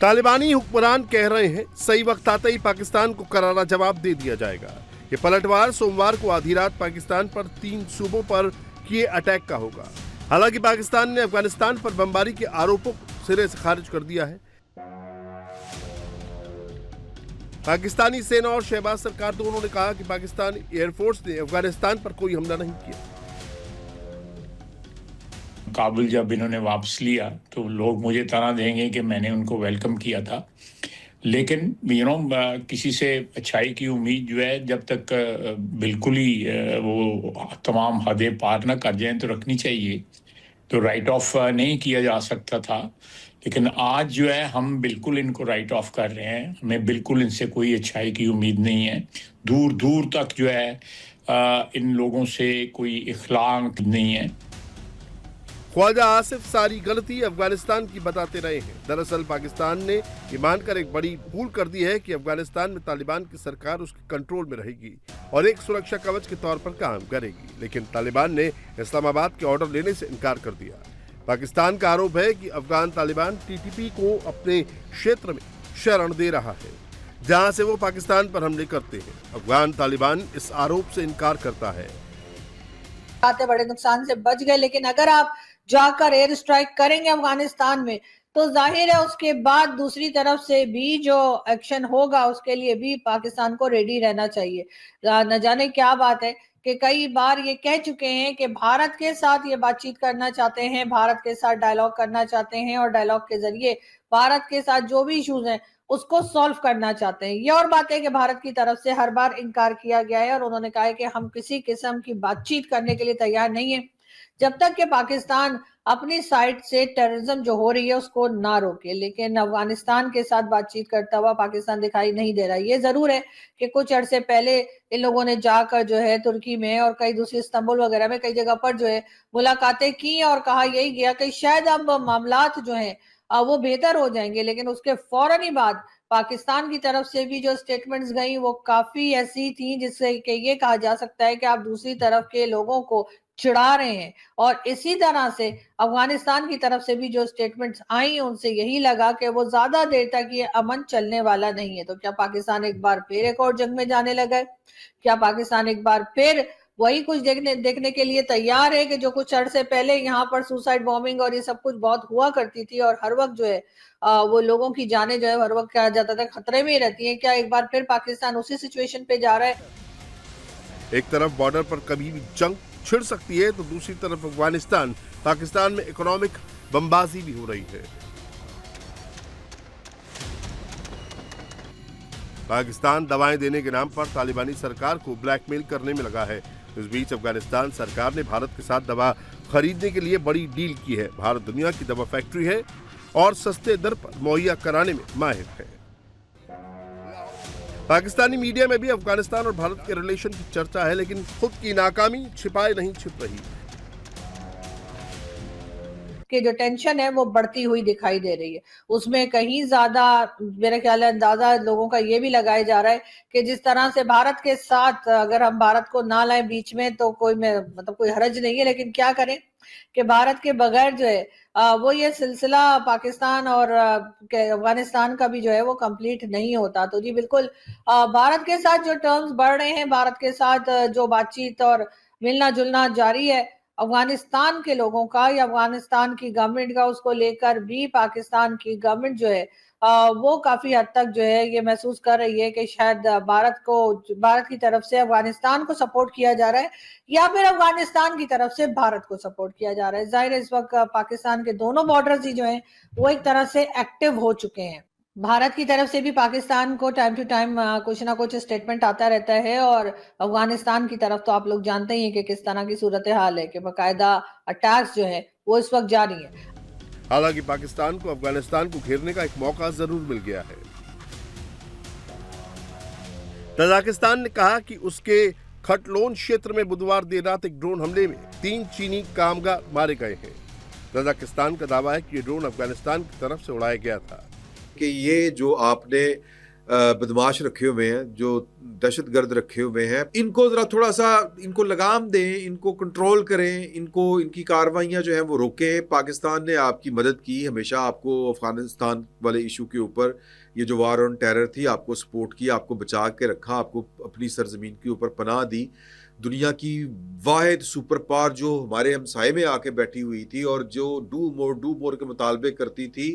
तालिबानी हुक्मरान कह रहे हैं सही वक्त आते ही पाकिस्तान को करारा जवाब दे दिया जाएगा। ये पलटवार सोमवार को आधी रात पाकिस्तान पर 3 सूबों पर किए अटैक का होगा। हालांकि पाकिस्तान ने अफगानिस्तान पर बमबारी के आरोपों को सिरे से खारिज कर दिया है। पाकिस्तानी सेना और शहबाज सरकार दोनों ने कहा कि पाकिस्तानी एयरफोर्स ने अफगानिस्तान पर कोई हमला नहीं किया। काबुल जब इन्होंने वापस लिया तो लोग मुझे ताना देंगे कि मैंने उनको वेलकम किया था, लेकिन किसी से अच्छाई की उम्मीद जो है जब तक बिल्कुल ही वो तमाम हदें पार ना कर जाएं तो रखनी चाहिए। तो राइट ऑफ नहीं किया जा सकता था, लेकिन आज जो है हम बिल्कुल इनको राइट ऑफ कर रहे हैं। हमें बिल्कुल इनसे कोई अच्छाई की उम्मीद नहीं है। दूर दूर तक जो है इन लोगों से कोई इखलाक नहीं है। ख्वाजा आसिफ सारी गलती अफगानिस्तान की बताते रहे हैं। दरअसल पाकिस्तान ने ये मानकर एक बड़ी भूल कर दी है कि अफगानिस्तान में तालिबान की सरकार उसके कंट्रोल में रहेगी और एक सुरक्षा कवच के तौर पर काम करेगी, लेकिन तालिबान ने इस्लामाबाद के ऑर्डर लेने से इनकार कर दिया। पाकिस्तान का आरोप है कि अफगान तालिबान टीटीपी को अपने क्षेत्र में शरण दे रहा है, जहां से वो पाकिस्तान पर हमले करते हैं। अफगान तालिबान इस आरोप से इनकार करता है। बड़े नुकसान से बच गए, लेकिन अगर आप जाकर एयर स्ट्राइक करेंगे अफगानिस्तान में तो जाहिर है उसके बाद दूसरी तरफ से भी जो एक्शन होगा उसके लिए भी पाकिस्तान को रेडी रहना चाहिए। न जाने क्या बात है कि कई बार ये कह चुके हैं कि भारत के साथ ये बातचीत करना चाहते हैं, भारत के साथ डायलॉग करना चाहते हैं और डायलॉग के जरिए भारत के साथ जो भी इश्यूज हैं उसको सॉल्व करना चाहते हैं। ये और बात है कि भारत की तरफ से हर बार इनकार किया गया है और उन्होंने कहा है कि हम किसी किस्म की बातचीत करने के लिए तैयार नहीं है जब तक कि पाकिस्तान अपनी साइड से टेररिज्म जो हो रही है उसको ना रोके। लेकिन अफगानिस्तान के साथ बातचीत करता हुआ पाकिस्तान दिखाई नहीं दे रहा। ये जरूर है कि कुछ अरसे पहले इन लोगों ने जाकर जो है तुर्की में और कई दूसरी इस्तांबुल वगैरह में कई जगह पर जो है मुलाकातें की और कहा यही गया कि शायद अब मामलात जो है वो बेहतर हो जाएंगे, लेकिन उसके फौरन ही बाद पाकिस्तान की तरफ से भी जो स्टेटमेंट्स गई वो काफी ऐसी थी जिससे कि ये कहा जा सकता है कि आप दूसरी तरफ के लोगों को चिढ़ा रहे हैं। और इसी तरह से अफगानिस्तान की तरफ से भी जो स्टेटमेंट्स आई उनसे यही लगा कि वो ज्यादा देर तक ये अमन चलने वाला नहीं है। तो क्या पाकिस्तान एक बार फिर एक और जंग में जाने लगा है? क्या पाकिस्तान एक बार फिर वही कुछ देखने के लिए तैयार है कि जो कुछ अरसे पहले यहाँ पर सुसाइड बॉम्बिंग और ये सब कुछ बहुत हुआ करती थी और हर वक्त जो है वो लोगों की जानें जो है हर वक्त कहा जाता था खतरे में ही रहती है। क्या एक बार फिर पाकिस्तान उसी सिचुएशन पे जा रहा है? एक तरफ बॉर्डर पर कभी भी जंग छिड़ सकती है तो दूसरी तरफ अफगानिस्तान पाकिस्तान में इकोनॉमिक बमबाजी भी हो रही है। पाकिस्तान दवाएं देने के नाम पर तालिबानी सरकार को ब्लैकमेल करने में लगा है। इस बीच अफगानिस्तान सरकार ने भारत के साथ दवा खरीदने के लिए बड़ी डील की है। भारत दुनिया की दवा फैक्ट्री है और सस्ते दर पर मुहैया कराने में माहिर है। पाकिस्तानी मीडिया में भी अफगानिस्तान और भारत के रिलेशन की चर्चा है, लेकिन खुद की नाकामी छिपाए नहीं छिप रही कि जो टेंशन है वो बढ़ती हुई दिखाई दे रही है। उसमें कहीं ज्यादा मेरा ख्याल है अंदाजा लोगों का ये भी लगाया जा रहा है कि जिस तरह से भारत के साथ अगर हम भारत को ना लाएं बीच में तो कोई हरज नहीं है, लेकिन क्या करें कि भारत के बगैर जो है वो ये सिलसिला पाकिस्तान और अफगानिस्तान का भी जो है वो कंप्लीट नहीं होता। तो जी बिल्कुल भारत के साथ जो टर्म्स बढ़ रहे हैं, भारत के साथ जो बातचीत और मिलना जुलना जारी है अफगानिस्तान के लोगों का या अफगानिस्तान की गवर्नमेंट का, उसको लेकर भी पाकिस्तान की गवर्नमेंट जो है वो काफी हद तक जो है ये महसूस कर रही है कि शायद भारत की तरफ से अफगानिस्तान को सपोर्ट किया जा रहा है या फिर अफगानिस्तान की तरफ से भारत को सपोर्ट किया जा रहा है। जाहिर है इस वक्त पाकिस्तान के दोनों बॉर्डर्स ही जो है वो एक तरह से एक्टिव हो चुके हैं। भारत की तरफ से भी पाकिस्तान को टाइम टू टाइम कुछ ना कुछ स्टेटमेंट आता रहता है और अफगानिस्तान की तरफ तो आप लोग जानते ही हैं कि किस तरह की सूरत हाल है कि बाकायदा अटैक्स जो है वो इस वक्त जारी है। हालांकि पाकिस्तान को अफगानिस्तान को घेरने का एक मौका जरूर मिल गया है। तजाकिस्तान ने कहा कि उसके खटलोन क्षेत्र में बुधवार देर रात एक ड्रोन हमले में 3 चीनी कामगार मारे गए हैं। तजाकिस्तान का दावा है कि ये ड्रोन अफगानिस्तान की तरफ से उड़ाया गया था। कि ये जो आपने बदमाश रखे हुए हैं, जो दहशतगर्द रखे हुए हैं, इनको ज़रा थोड़ा सा इनको लगाम दें, इनको कंट्रोल करें, इनको इनकी कार्रवाइयाँ जो हैं वो रोकें। पाकिस्तान ने आपकी मदद की, हमेशा आपको अफ़गानिस्तान वाले इशू के ऊपर, ये जो वार ऑन टेरर थी, आपको सपोर्ट किया, आपको बचा के रखा, आपको अपनी सरजमीन के ऊपर पनाह दी। दुनिया की वाहिद सुपर पावर जो हमारे हमसाये में आके बैठी हुई थी और जो डू मोर के मुतालबे करती थी,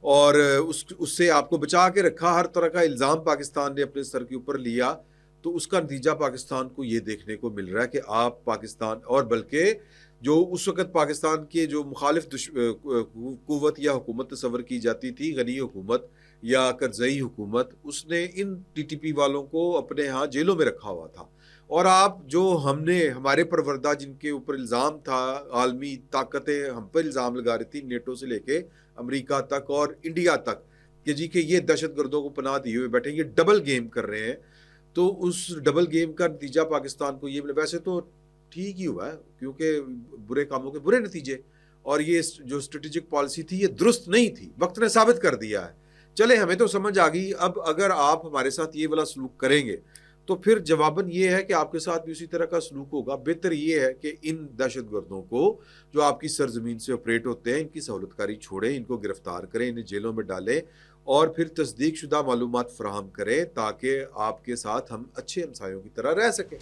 और उससे आपको बचा के रखा। हर तरह का इल्ज़ाम पाकिस्तान ने अपने सर के ऊपर लिया, तो उसका नतीजा पाकिस्तान को ये देखने को मिल रहा है कि आप पाकिस्तान, और बल्कि जो उस वक़्त पाकिस्तान के जो मुखालिफ कुव्वत या हुकूमत तस्वर की जाती थी, गनी हुकूमत या करज़ई हुकूमत, उसने इन टीटीपी वालों को अपने यहाँ जेलों में रखा हुआ था। और आप जो हमने हमारे परवरदा जिनके ऊपर इल्ज़ाम था, आलमी ताकतें हम पर इल्ज़ाम लगा रही थी, नेटो से लेके अमेरिका तक और इंडिया तक, कि जी कि ये दहशतगर्दों को पनाह दिए हुए बैठे, ये डबल गेम कर रहे हैं। तो उस डबल गेम का नतीजा पाकिस्तान को ये मिला। वैसे तो ठीक ही हुआ है, क्योंकि बुरे कामों के बुरे नतीजे, और ये जो स्ट्रेटेजिक पॉलिसी थी ये दुरुस्त नहीं थी, वक्त ने साबित कर दिया है। चले, हमें तो समझ आ गई। अब अगर आप हमारे साथ ये वाला सलूक करेंगे तो फिर जवाबन ये है कि आपके साथ भी उसी तरह का सलूक होगा। बेहतर ये है कि इन दहशतगर्दों को जो आपकी सरजमीन से ऑपरेट होते हैं, इनकी सहूलतकारी छोड़ें, इनको गिरफ्तार करें, इन्हें जेलों में डालें और फिर तस्दीक शुदा मालूमात फराहम करें, ताकि आपके साथ हम अच्छे हमसायों की तरह रह सकें।